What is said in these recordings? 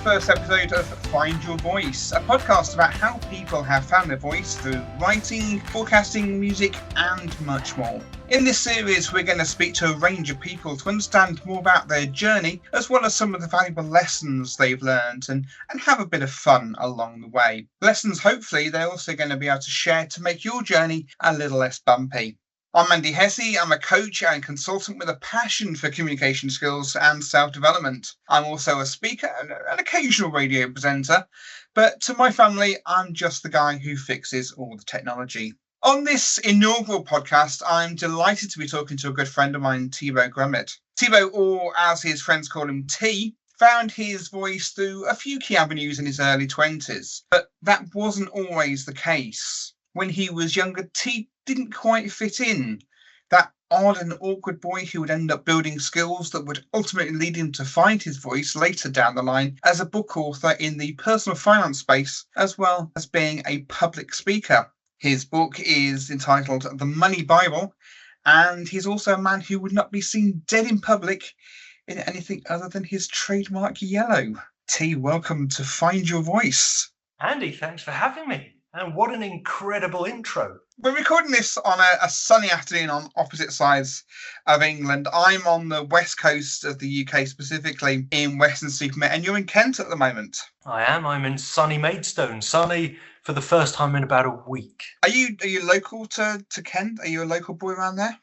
first episode of Find Your Voice, a podcast about how people have found their voice through writing, broadcasting, music, and much more. In this series, we're going to speak to a range of people to understand more about their journey, as well as some of the valuable lessons they've learned, and have a bit of fun along the way. Lessons, hopefully, they're also going to be able to share to make your journey a little less bumpy. I'm Andy Hesse. I'm a coach and consultant with a passion for communication skills and self-development. I'm also a speaker and an occasional radio presenter, but to my family, I'm just the guy who fixes all the technology. On this inaugural podcast, I'm delighted to be talking to a good friend of mine, Thibau Grumett. Thibau, or as his friends call him, T, found his voice through a few key avenues in his early 20s, but that wasn't always the case. When he was younger, T didn't quite fit in. That odd and awkward boy who would end up building skills that would ultimately lead him to find his voice later down the line as a book author in the personal finance space, as well as being a public speaker. His book is entitled The Money Bible, and he's also a man who would not be seen dead in public in anything other than his trademark yellow. T, welcome to Find Your Voice. Andy, thanks for having me. And what an incredible intro. We're recording this on a sunny afternoon on opposite sides of England. I'm on the west coast of the UK, specifically in Weston-super-Mare, and you're in Kent at the moment. I am. I'm in sunny Maidstone. Sunny for the first time in about a week. Are you local to Kent? Are you a local boy around there?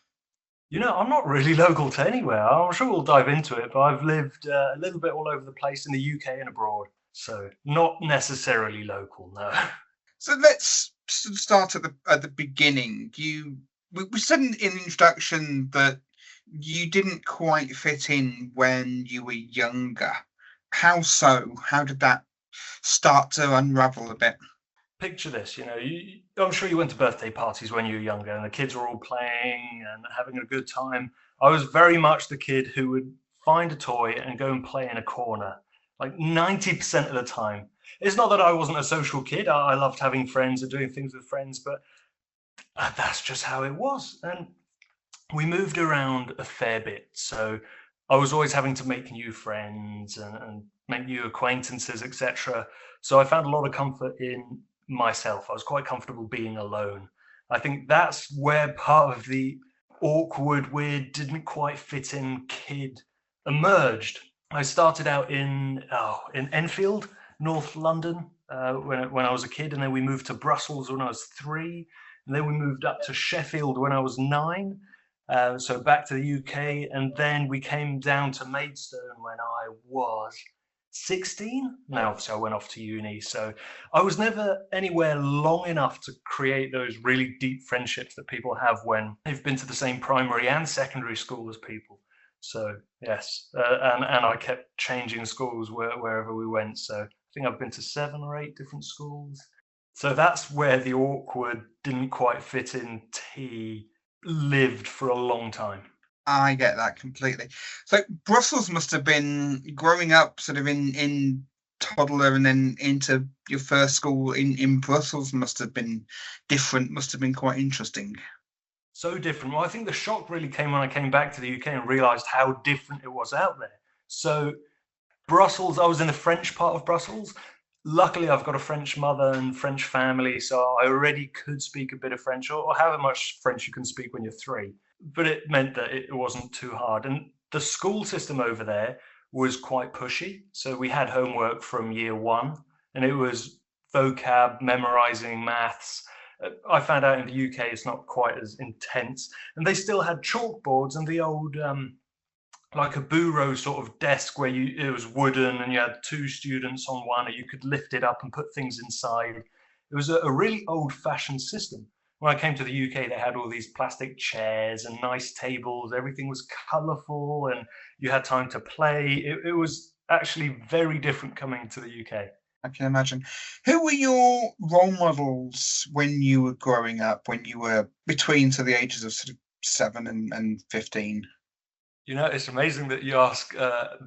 You know, I'm not really local to anywhere. I'm sure we'll dive into it, but I've lived a little bit all over the place in the UK and abroad. So not necessarily local, no. So let's start at the beginning. We said in the introduction that you didn't quite fit in when you were younger. How so? How did that start to unravel a bit? Picture this, I'm sure you went to birthday parties when you were younger and the kids were all playing and having a good time. I was very much the kid who would find a toy and go and play in a corner, like 90% of the time. It's not that I wasn't a social kid. I loved having friends and doing things with friends, but that's just how it was. And we moved around a fair bit. So I was always having to make new friends and make new acquaintances, etc. So I found a lot of comfort in myself. I was quite comfortable being alone. I think that's where part of the awkward, weird, didn't quite fit in kid emerged. I started out in Enfield, North London, when I was a kid, and then we moved to Brussels when I was 3, and then we moved up to Sheffield when I was 9, so back to the UK, and then we came down to Maidstone when I was 16. Now, obviously, I went off to uni, so I was never anywhere long enough to create those really deep friendships that people have when they've been to the same primary and secondary school as people. So yes, and I kept changing schools wherever we went. So I think I've been to 7 or 8 different schools. So that's where the awkward, didn't quite fit in T lived for a long time. I get that completely. So Brussels must have been growing up sort of in toddler and then into your first school in Brussels must have been different, must have been quite interesting. So different. Well, I think the shock really came when I came back to the UK and realised how different it was out there. So Brussels, I was in the French part of Brussels. Luckily, I've got a French mother and French family, so I already could speak a bit of French, or however much French you can speak when you're 3. But it meant that it wasn't too hard. And the school system over there was quite pushy. So we had homework from year 1, and it was vocab, memorising, maths. I found out in the UK it's not quite as intense, and they still had chalkboards and the old like a bureau sort of desk where it was wooden and you had 2 students on one, and you could lift it up and put things inside. It was a really old-fashioned system. When I came to the UK, they had all these plastic chairs and nice tables. Everything was colourful and you had time to play. It was actually very different coming to the UK. I can imagine. Who were your role models when you were growing up, when you were between the ages of sort of 7 and 15? It's amazing that you ask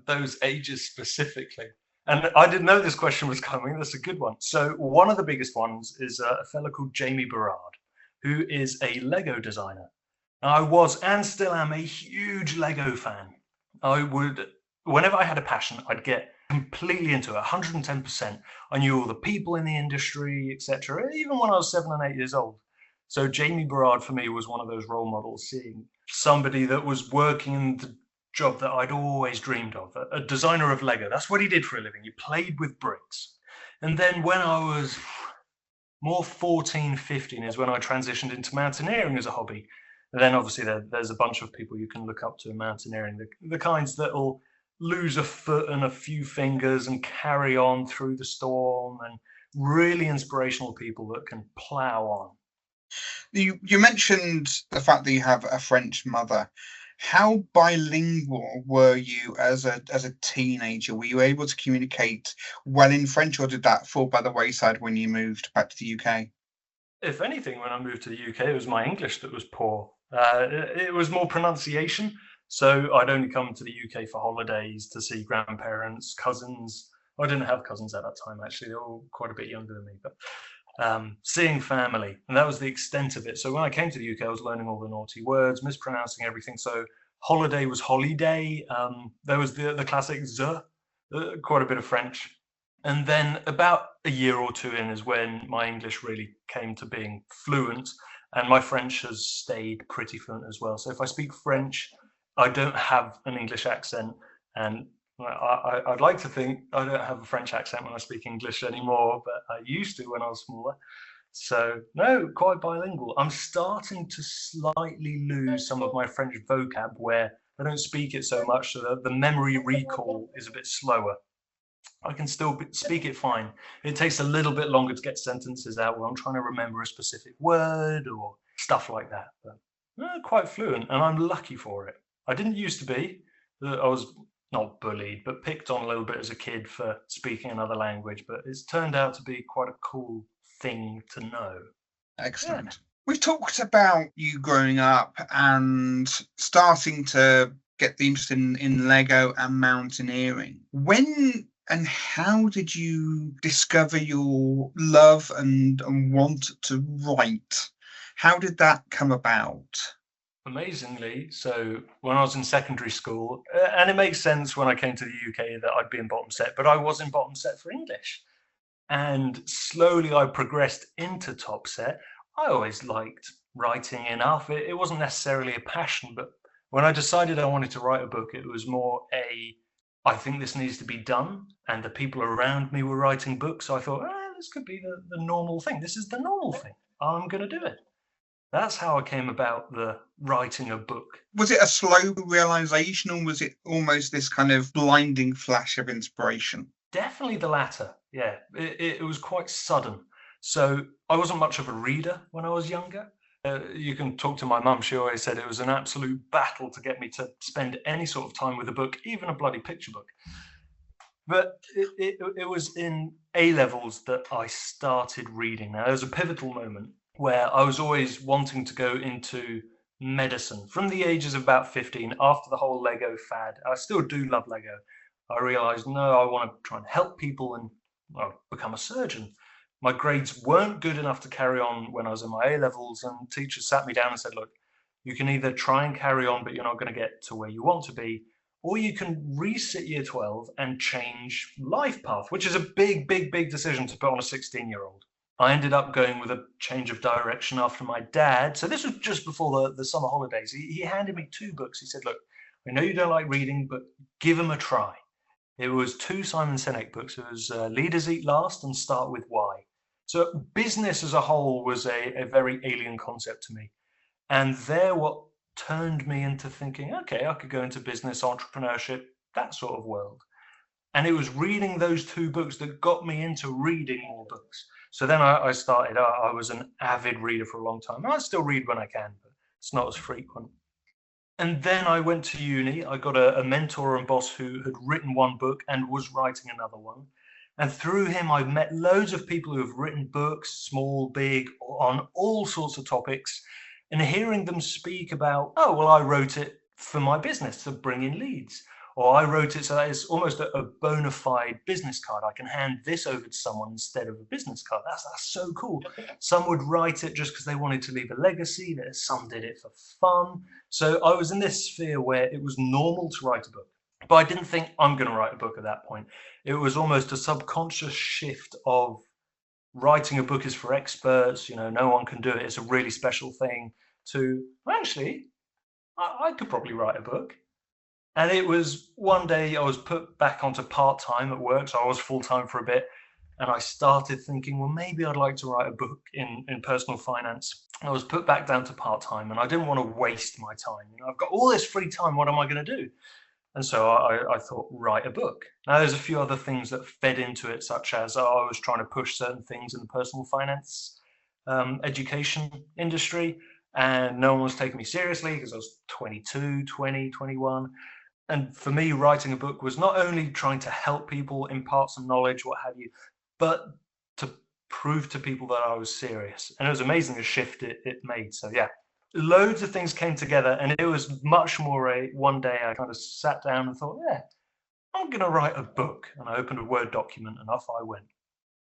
those ages specifically. And I didn't know this question was coming. That's a good one. So one of the biggest ones is a fellow called Jamie Berard, who is a Lego designer. I was and still am a huge Lego fan. I would, whenever I had a passion, I'd get completely into it, 110%. I knew all the people in the industry, etc., even when I was 7 and 8 years old. So Jamie Berard for me was one of those role models, seeing somebody that was working in the job that I'd always dreamed of, a designer of Lego. That's what he did for a living. He played with bricks. And then when I was more 14, 15 is when I transitioned into mountaineering as a hobby. And then obviously there's a bunch of people you can look up to in mountaineering, the kinds that will lose a foot and a few fingers and carry on through the storm, and really inspirational people that can plow on. You mentioned the fact that you have a French mother. How bilingual were you as a teenager? Were you able to communicate well in French, or did that fall by the wayside when you moved back to the UK? If anything, when I moved to the UK, it was my English that was poor. It was more pronunciation. So I'd only come to the UK for holidays to see grandparents, cousins. I didn't have cousins at that time, actually. They were all quite a bit younger than me. But seeing family, and that was the extent of it. So when I came to the UK, I was learning all the naughty words, mispronouncing everything. So holiday was holiday. There was the classic z, quite a bit of French. And then about a year or two in is when my English really came to being fluent, and my French has stayed pretty fluent as well. So if I speak French, I don't have an English accent, and I'd like to think I don't have a French accent when I speak English anymore, but I used to when I was smaller. So no, quite bilingual. I'm starting to slightly lose some of my French vocab where I don't speak it so much, so the memory recall is a bit slower. I can still speak it fine. It takes a little bit longer to get sentences out where I'm trying to remember a specific word or stuff like that. But quite fluent, and I'm lucky for it. I didn't used to be. I was not bullied, but picked on a little bit as a kid for speaking another language. But it's turned out to be quite a cool thing to know. Excellent. Yeah. We've talked about you growing up and starting to get the interest in Lego and mountaineering. When and how did you discover your love and want to write? How did that come about? Amazingly, so when I was in secondary school, and it makes sense when I came to the UK that I'd be in bottom set, but I was in bottom set for English. And slowly I progressed into top set. I always liked writing enough. It wasn't necessarily a passion, but when I decided I wanted to write a book, it was more I think this needs to be done. And the people around me were writing books. So I thought, this could be the normal thing. This is the normal thing. I'm going to do it. That's how I came about the writing a book. Was it a slow realization, or was it almost this kind of blinding flash of inspiration? Definitely the latter. Yeah, it was quite sudden. So I wasn't much of a reader when I was younger. You can talk to my mum. She always said it was an absolute battle to get me to spend any sort of time with a book, even a bloody picture book. But it was in A-levels that I started reading. Now, there was a pivotal moment where I was always wanting to go into medicine. From the ages of about 15, after the whole Lego fad, I still do love Lego. I realized, no, I want to try and help people and become a surgeon. My grades weren't good enough to carry on when I was in my A-levels, and teachers sat me down and said, look, you can either try and carry on, but you're not going to get to where you want to be, or you can resit year 12 and change life path, which is a big, big, big decision to put on a 16-year-old. I ended up going with a change of direction after my dad. So this was just before the summer holidays. He handed me 2 books. He said, look, I know you don't like reading, but give them a try. It was 2 Simon Sinek books. It was Leaders Eat Last and Start With Why. So business as a whole was a very alien concept to me. And they're what turned me into thinking, okay, I could go into business, entrepreneurship, that sort of world. And it was reading those 2 books that got me into reading more books. So then I started, I was an avid reader for a long time. I still read when I can, but it's not as frequent. And then I went to uni. I got a mentor and boss who had written 1 book and was writing another one. And through him, I've met loads of people who have written books, small, big, on all sorts of topics. And hearing them speak about, oh, well, I wrote it for my business to bring in leads. Or I wrote it so that it's almost a bona fide business card. I can hand this over to someone instead of a business card. That's so cool. Some would write it just because they wanted to leave a legacy. Some did it for fun. So I was in this sphere where it was normal to write a book. But I didn't think I'm going to write a book at that point. It was almost a subconscious shift of writing a book is for experts, no one can do it. It's a really special thing to, well, actually, I could probably write a book. And it was one day I was put back onto part-time at work, so I was full-time for a bit. And I started thinking, well, maybe I'd like to write a book in personal finance. I was put back down to part-time and I didn't want to waste my time. I've got all this free time. What am I going to do? And so I thought, write a book. Now, there's a few other things that fed into it, such as I was trying to push certain things in the personal finance education industry, and no one was taking me seriously because I was 22, 20, 21. And for me, writing a book was not only trying to help people, impart some knowledge, what have you, but to prove to people that I was serious. And it was amazing the shift it made. So yeah, loads of things came together, and it was much more one day I kind of sat down and thought, yeah, I'm going to write a book. And I opened a Word document and off I went.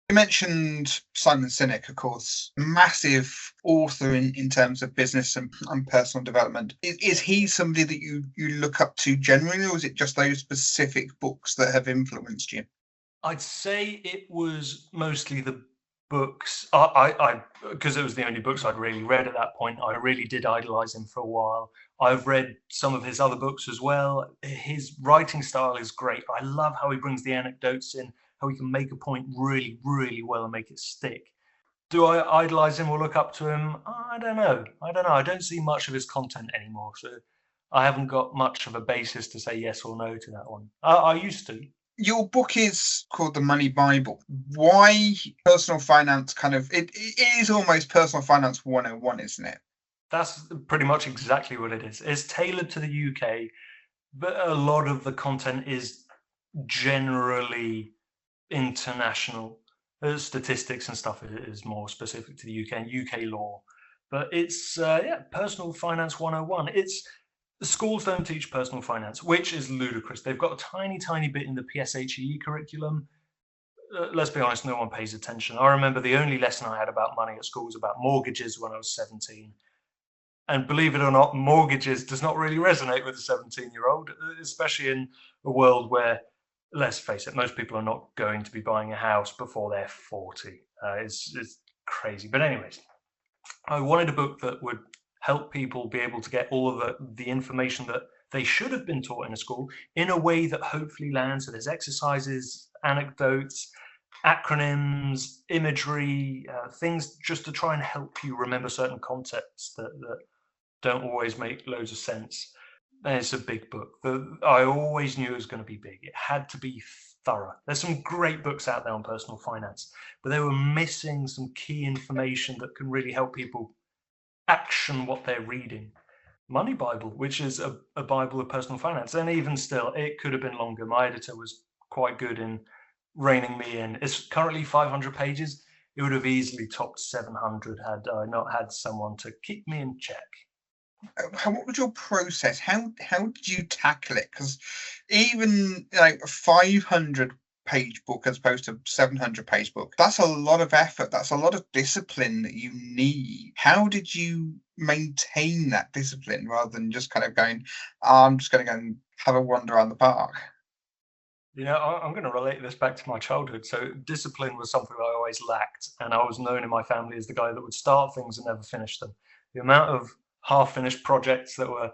You mentioned Simon Sinek, of course, massive author in terms of business and personal development. Is he somebody that you look up to generally, or is it just those specific books that have influenced you? I'd say it was mostly the books. I because it was the only books I'd really read at that point. I really did idolize him for a while. I've read some of his other books as well. His writing style is great. I love how he brings the anecdotes in, how he can make a point really, really well and make it stick. Do I idolize him or look up to him? I don't know. I don't see much of his content anymore, so I haven't got much of a basis to say yes or no to that one. I used to. Your book is called The Money Bible. Why personal finance it is almost personal finance 101, isn't it? That's pretty much exactly what it is. It's tailored to the UK, but a lot of the content is generally international. Statistics and stuff is more specific to the UK and UK law. But it's, personal finance 101. The schools don't teach personal finance, which is ludicrous. They've got a tiny, tiny bit in the PSHE curriculum. Let's be honest, no one pays attention. I remember the only lesson I had about money at school was about mortgages when I was 17. And believe it or not, mortgages does not really resonate with a 17-year-old, especially in a world where, let's face it, most people are not going to be buying a house before they're 40. It's crazy. But anyways, I wanted a book that would help people be able to get all of the information that they should have been taught in a school in a way that hopefully lands. So there's exercises, anecdotes, acronyms, imagery, things just to try and help you remember certain concepts that don't always make loads of sense. And it's a big book. I always knew it was going to be big. It had to be thorough. There's some great books out there on personal finance, but they were missing some key information that can really help people action what they're reading. Money Bible, which is a Bible of personal finance. And even still, it could have been longer. My editor was quite good in reining me in. It's currently 500 pages. It would have easily topped 700 had I not had someone to keep me in check. What was your process? How did you tackle it? Because even like a 500-page book as opposed to 700-page book, that's a lot of effort. That's a lot of discipline that you need. How did you maintain that discipline rather than just kind of going, I'm just going to go and have a wander around the park? I'm going to relate this back to my childhood. So discipline was something I always lacked, and I was known in my family as the guy that would start things and never finish them. The amount of half-finished projects that were,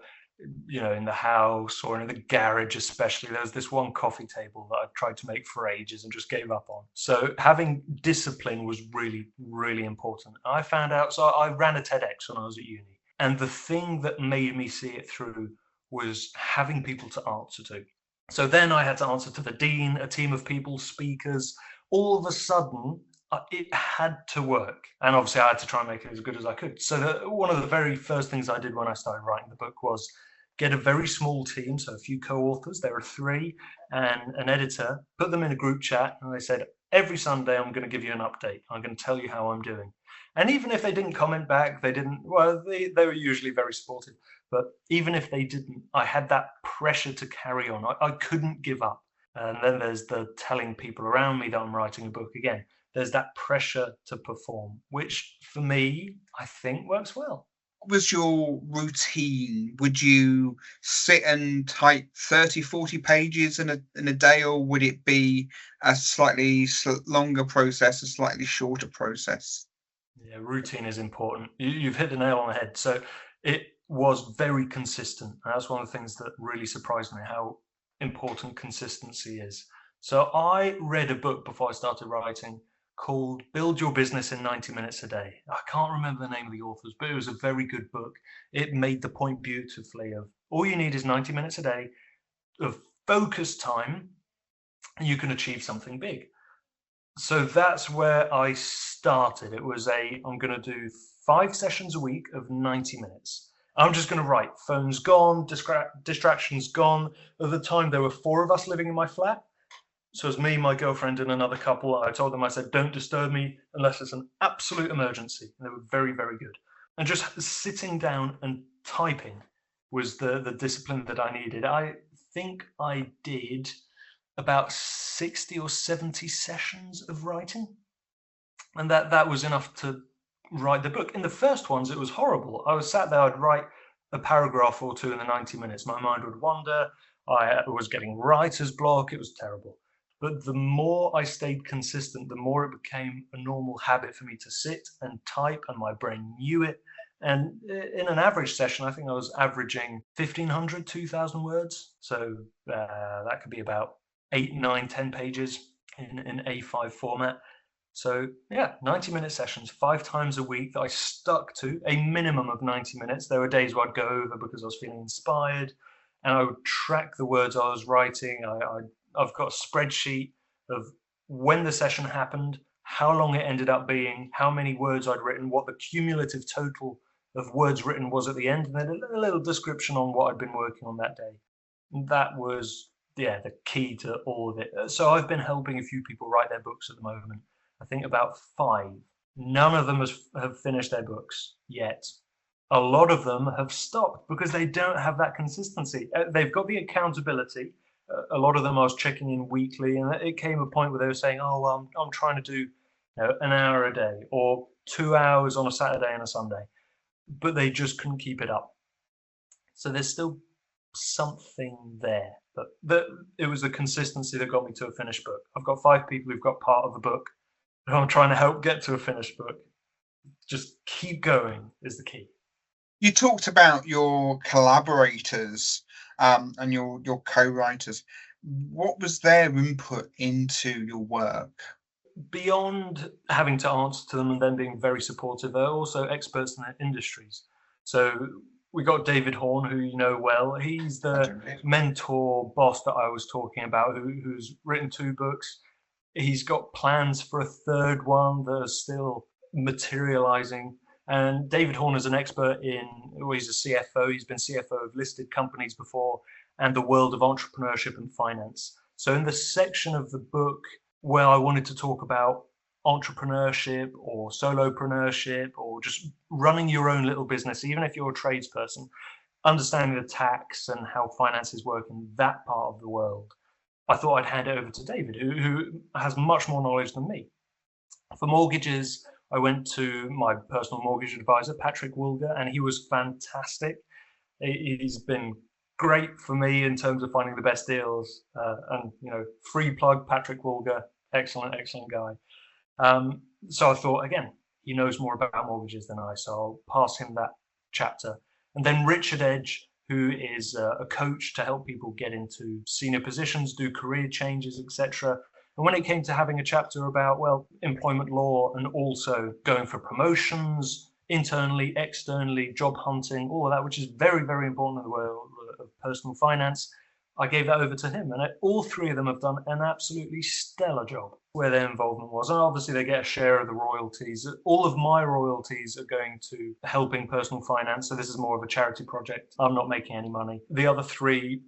in the house or in the garage especially. There was this one coffee table that I tried to make for ages and just gave up on. So having discipline was really, really important. I found out, so I ran a TEDx when I was at uni. And the thing that made me see it through was having people to answer to. So then I had to answer to the dean, a team of people, speakers. All of a sudden, it had to work. And obviously I had to try and make it as good as I could. So one of the very first things I did when I started writing the book was get a very small team, so a few co-authors, there were 3, and an editor, put them in a group chat, and I said, every Sunday I'm going to give you an update. I'm going to tell you how I'm doing. And even if they didn't comment back, they were usually very supportive. But even if they didn't, I had that pressure to carry on. I couldn't give up. And then there's the telling people around me that I'm writing a book again. There's that pressure to perform, which for me, I think works well. was your routine? Would you sit and type 30, 40 pages in a day, or would it be a slightly longer process, a slightly shorter process? Yeah, routine is important. You've hit the nail on the head. So it was very consistent. And that's one of the things that really surprised me, how important consistency is. So I read a book before I started writing called Build Your Business in 90 Minutes a Day. I can't remember the name of the authors, but it was a very good book. It made the point beautifully of all you need is 90 minutes a day of focused time, and you can achieve something big. So that's where I started. It was I'm going to do 5 sessions a week of 90 minutes. I'm just going to write. Phone's gone, distractions gone. At the time, there were 4 of us living in my flat. So it was me, my girlfriend, and another couple. I told them, I said, don't disturb me unless it's an absolute emergency. And they were very, very good. And just sitting down and typing was the discipline that I needed. I think I did about 60 or 70 sessions of writing, and that was enough to write the book. In the first ones, it was horrible. I was sat there, I'd write a paragraph or two in the 90 minutes. My mind would wander. I was getting writer's block. It was terrible. But the more I stayed consistent, the more it became a normal habit for me to sit and type, and my brain knew it. And in an average session, I think I was averaging 1,500, 2,000 words. So that could be about 8, 9, 10 pages in A5 format. So yeah, 90-minute sessions 5 times a week that I stuck to, a minimum of 90 minutes. There were days where I'd go over because I was feeling inspired, and I would track the words I was writing. I've got a spreadsheet of when the session happened, how long it ended up being, how many words I'd written, what the cumulative total of words written was at the end, and then a little description on what I'd been working on that day. And that was the key to all of it. So I've been helping a few people write their books at the moment. I think about 5. None of them have finished their books yet. A lot of them have stopped because they don't have that consistency. They've got the accountability. A lot of them I was checking in weekly, and it came a point where they were saying, "Oh, well, I'm trying to do an hour a day or 2 hours on a Saturday and a Sunday," but they just couldn't keep it up. So there's still something there, but it was the consistency that got me to a finished book. I've got 5 people who've got part of the book who I'm trying to help get to a finished book. Just keep going is the key. You talked about your collaborators and your co-writers. What was their input into your work? Beyond having to answer to them and them being very supportive, they're also experts in their industries. So we got David Horn, who you know well. He's the mentor boss that I was talking about, who's written 2 books. He's got plans for a 3rd one that are still materializing. And David Horn is an expert he's a CFO. He's been CFO of listed companies before, and the world of entrepreneurship and finance. So in the section of the book where I wanted to talk about entrepreneurship or solopreneurship or just running your own little business, even if you're a tradesperson, understanding the tax and how finances work in that part of the world, I thought I'd hand it over to David, who has much more knowledge than me. For mortgages, I went to my personal mortgage advisor, Patrick Woolger, and he was fantastic. He's been great for me in terms of finding the best deals. And free plug, Patrick Woolger, excellent, excellent guy. So I thought, again, he knows more about mortgages than I, so I'll pass him that chapter. And then Richard Edge, who is a coach to help people get into senior positions, do career changes, etc. And when it came to having a chapter about, employment law and also going for promotions, internally, externally, job hunting, all of that, which is very, very important in the world of personal finance, I gave that over to him. And all 3 of them have done an absolutely stellar job where their involvement was. And obviously they get a share of the royalties. All of my royalties are going to helping personal finance. So this is more of a charity project. I'm not making any money. The other 3,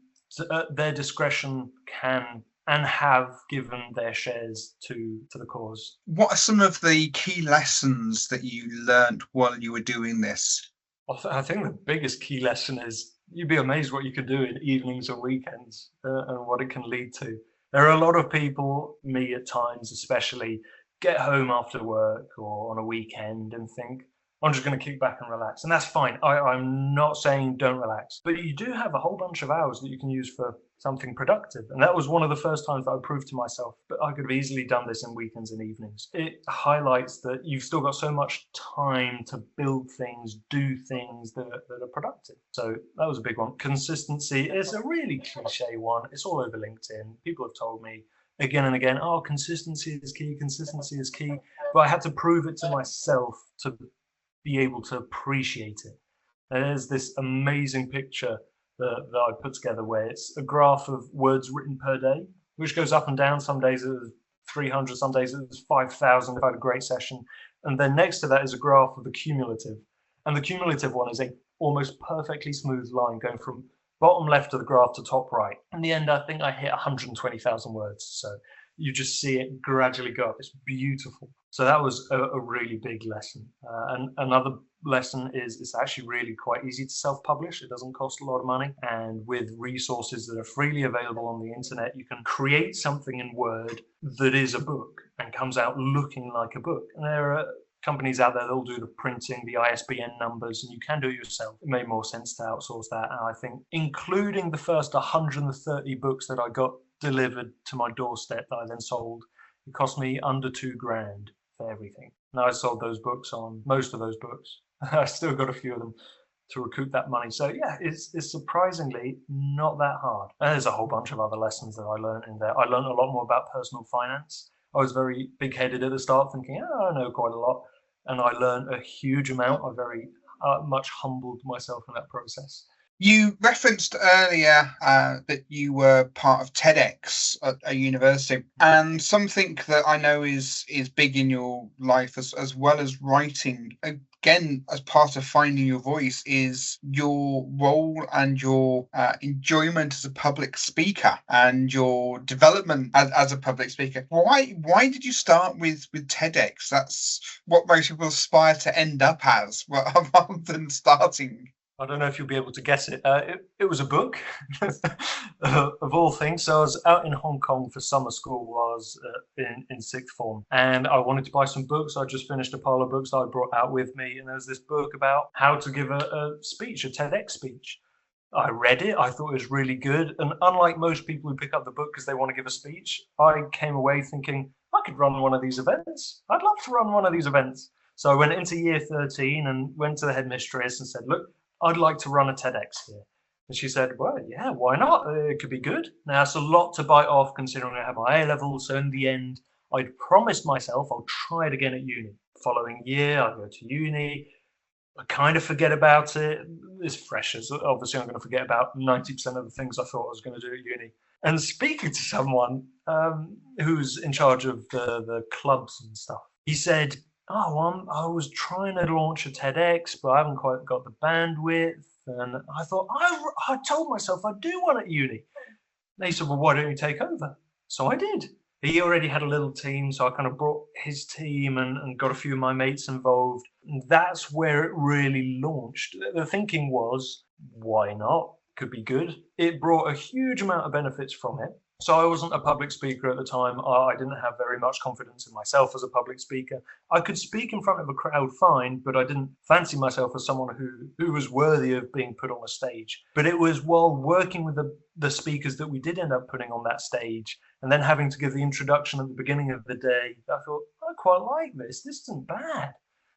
at their discretion, can and have given their shares to the cause. What are some of the key lessons that you learned while you were doing this? I think the biggest key lesson is you'd be amazed what you could do in evenings or weekends and what it can lead to. There are a lot of people, me at times especially, get home after work or on a weekend and think, I'm just going to kick back and relax. And that's fine. I'm not saying don't relax, but you do have a whole bunch of hours that you can use for something productive. And that was one of the first times that I proved to myself, but I could have easily done this in weekends and evenings. It highlights that you've still got so much time to build things, do things that are productive. So that was a big one. Consistency is a really cliche one. It's all over LinkedIn. People have told me again and again, oh, consistency is key, consistency is key. But I had to prove it to myself to be able to appreciate it. There's this amazing picture that I put together where it's a graph of words written per day, which goes up and down. Some days it was 300, some days it was 5,000 if I had a great session. And then next to that is a graph of the cumulative. And the cumulative one is a almost perfectly smooth line going from bottom left of the graph to top right. In the end, I think I hit 120,000 words. So you just see it gradually go up. It's beautiful. So that was a really big lesson. And another lesson is it's actually really quite easy to self-publish. It doesn't cost a lot of money. And with resources that are freely available on the internet, you can create something in Word that is a book and comes out looking like a book. And there are companies out there that'll do the printing, the ISBN numbers, and you can do it yourself. It made more sense to outsource that. And I think including the first 130 books that I got delivered to my doorstep that I then sold, it cost me under $2,000 for everything. Now I sold those books on most of those books. I still got a few of them to recoup that money. So yeah, it's surprisingly not that hard. And there's a whole bunch of other lessons that I learned in there. I learned a lot more about personal finance. I was very big-headed at the start, thinking, oh, I know quite a lot. And I learned a huge amount. I very much humbled myself in that process. You referenced earlier that you were part of TEDx at a university, and something that I know is big in your life as well as writing, again, as part of finding your voice, is your role and your enjoyment as a public speaker and your development as a public speaker. Why did you start with TEDx? That's what most people aspire to end up as, rather than starting. I don't know if you'll be able to guess it. It was a book, of all things. So I was out in Hong Kong for summer school while I was in sixth form. And I wanted to buy some books. I just finished a pile of books that I brought out with me. And there was this book about how to give a speech, a TEDx speech. I read it. I thought it was really good. And unlike most people who pick up the book because they want to give a speech, I came away thinking, I could run one of these events. I'd love to run one of these events. So I went into year 13 and went to the headmistress and said, look, I'd like to run a TEDx here. And she said, well, yeah, why not? It could be good. Now, it's a lot to bite off considering I have my A-levels. So in the end, I'd promised myself I'll try it again at uni. Following year, I go to uni. I kind of forget about it. It's fresh. Obviously, I'm going to forget about 90% of the things I thought I was going to do at uni. And speaking to someone who's in charge of the clubs and stuff, he said, oh, I was trying to launch a TEDx, but I haven't quite got the bandwidth. And I thought, I told myself I'd do one at uni. And he said, well, why don't you take over? So I did. He already had a little team, so I kind of brought his team and got a few of my mates involved. And that's where it really launched. The thinking was, why not? Could be good. It brought a huge amount of benefits from it. So I wasn't a public speaker at the time. I didn't have very much confidence in myself as a public speaker. I could speak in front of a crowd fine, but I didn't fancy myself as someone who was worthy of being put on a stage. But it was while working with the speakers that we did end up putting on that stage and then having to give the introduction at the beginning of the day, I thought, I quite like this. This isn't bad.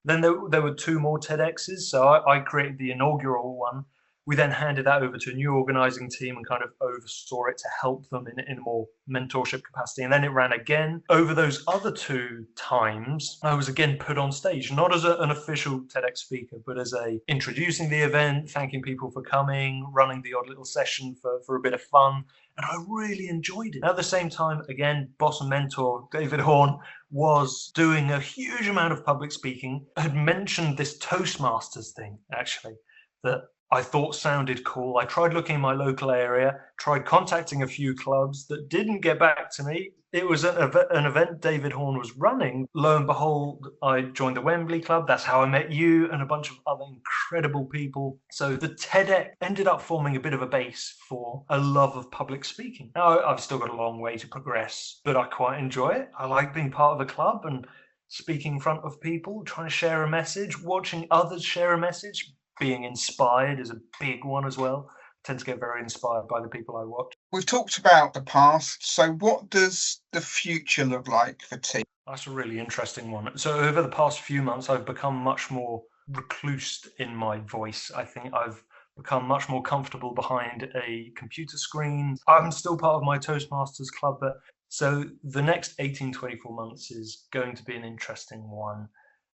Then there were two more TEDx's. So I created the inaugural one. We then handed that over to a new organizing team and kind of oversaw it to help them in a more mentorship capacity. And then it ran again. Over those other two times, I was again put on stage, not as an official TEDx speaker, but as introducing the event, thanking people for coming, running the odd little session for a bit of fun. And I really enjoyed it. At the same time, again, boss and mentor David Horn was doing a huge amount of public speaking. I had mentioned this Toastmasters thing, actually, that I thought sounded cool. I tried looking in my local area, tried contacting a few clubs that didn't get back to me. It was an event David Horn was running. Lo and behold, I joined the Wembley Club. That's how I met you and a bunch of other incredible people. So the TEDx ended up forming a bit of a base for a love of public speaking. Now, I've still got a long way to progress, but I quite enjoy it. I like being part of a club, and speaking in front of people, trying to share a message, watching others share a message. Being inspired is a big one as well. I tend to get very inspired by the people I watch. We've talked about the past, so what does the future look like for T? That's a really interesting one. So over the past few months, I've become much more reclused in my voice. I think I've become much more comfortable behind a computer screen. I'm still part of my Toastmasters club, but so the next 18, 24 months is going to be an interesting one.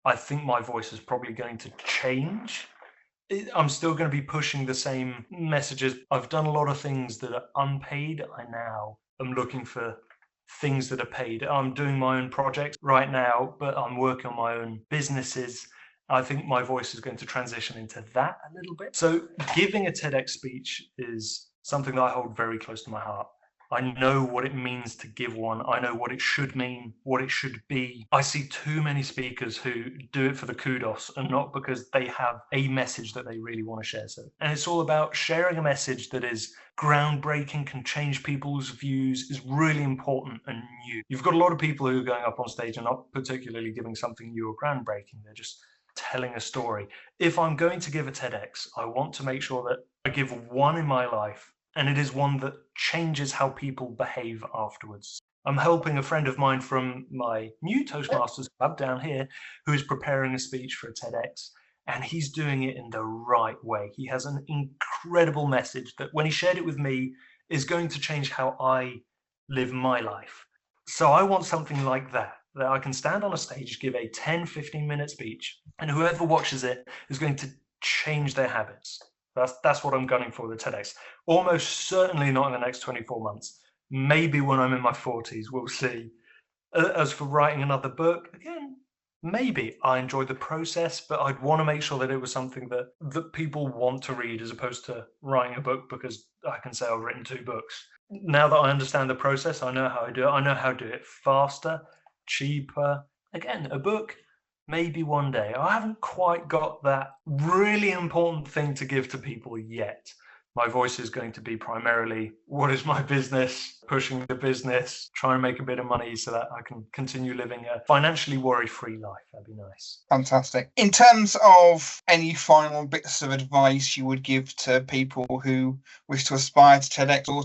I think my voice is probably going to change. I'm still going to be pushing the same messages. I've done a lot of things that are unpaid. I now am looking for things that are paid. I'm doing my own projects right now, but I'm working on my own businesses. I think my voice is going to transition into that a little bit. So giving a TEDx speech is something that I hold very close to my heart. I know what it means to give one. I know what it should mean, what it should be. I see too many speakers who do it for the kudos and not because they have a message that they really want to share. And it's all about sharing a message that is groundbreaking, can change people's views, is really important and new. You've got a lot of people who are going up on stage and not particularly giving something new or groundbreaking. They're just telling a story. If I'm going to give a TEDx, I want to make sure that I give one in my life, and it is one that changes how people behave afterwards. I'm helping a friend of mine from my new Toastmasters club down here who is preparing a speech for a TEDx, and he's doing it in the right way. He has an incredible message that when he shared it with me is going to change how I live my life. So I want something like that I can stand on a stage, give a 10, 15-minute speech, and whoever watches it is going to change their habits. That's what I'm gunning for with TEDx. Almost certainly not in the next 24 months. Maybe when I'm in my 40s, we'll see. As for writing another book, again, maybe. I enjoyed the process, but I'd want to make sure that it was something that people want to read as opposed to writing a book because I can say I've written 2 books. Now that I understand the process, I know how I do it. I know how to do it faster, cheaper. Again, a book, maybe one day. I haven't quite got that really important thing to give to people yet. My voice is going to be primarily what is my business, pushing the business, trying to make a bit of money so that I can continue living a financially worry-free life. That'd be nice. Fantastic. In terms of any final bits of advice you would give to people who wish to aspire to TEDx or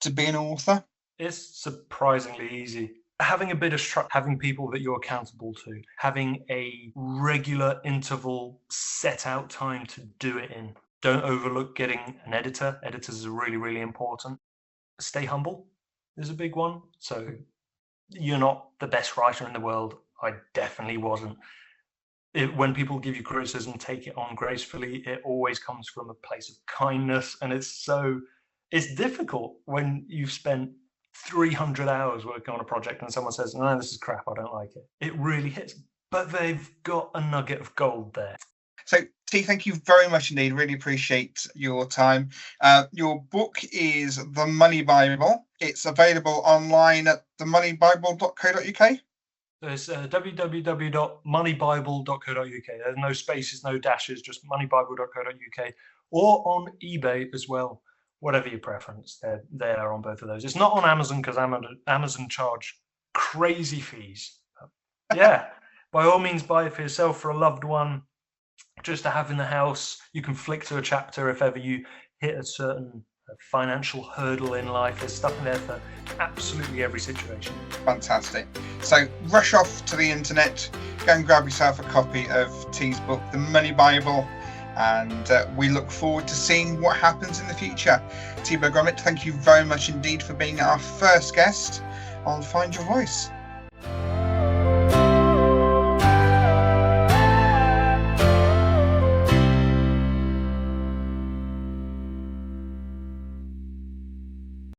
to be an author? It's surprisingly easy. Having a bit of structure, having people that you're accountable to, having a regular interval set out time to do it in. Don't overlook getting an editor. Editors are really, really important. Stay humble is a big one. So you're not the best writer in the world. I definitely wasn't. When people give you criticism, take it on gracefully. It always comes from a place of kindness. And it's difficult when you've spent 300 hours working on a project and someone says, no, this is crap, I don't like it. It really hits. But they've got a nugget of gold there. So, T, thank you very much indeed. Really appreciate your time. Your book is The Money Bible. It's available online at themoneybible.co.uk. It's www.moneybible.co.uk. There's no spaces, no dashes, just moneybible.co.uk, or on eBay as well. Whatever your preference, they're there on both of those. It's not on Amazon because Amazon charge crazy fees. Yeah, by all means, buy it for yourself, for a loved one, just to have in the house. You can flick to a chapter if ever you hit a certain financial hurdle in life. There's stuff in there for absolutely every situation. Fantastic. So rush off to the internet, go and grab yourself a copy of T's book, The Money Bible, and we look forward to seeing what happens in the future. Thibau Grumett, thank you very much indeed for being our first guest on Find Your Voice.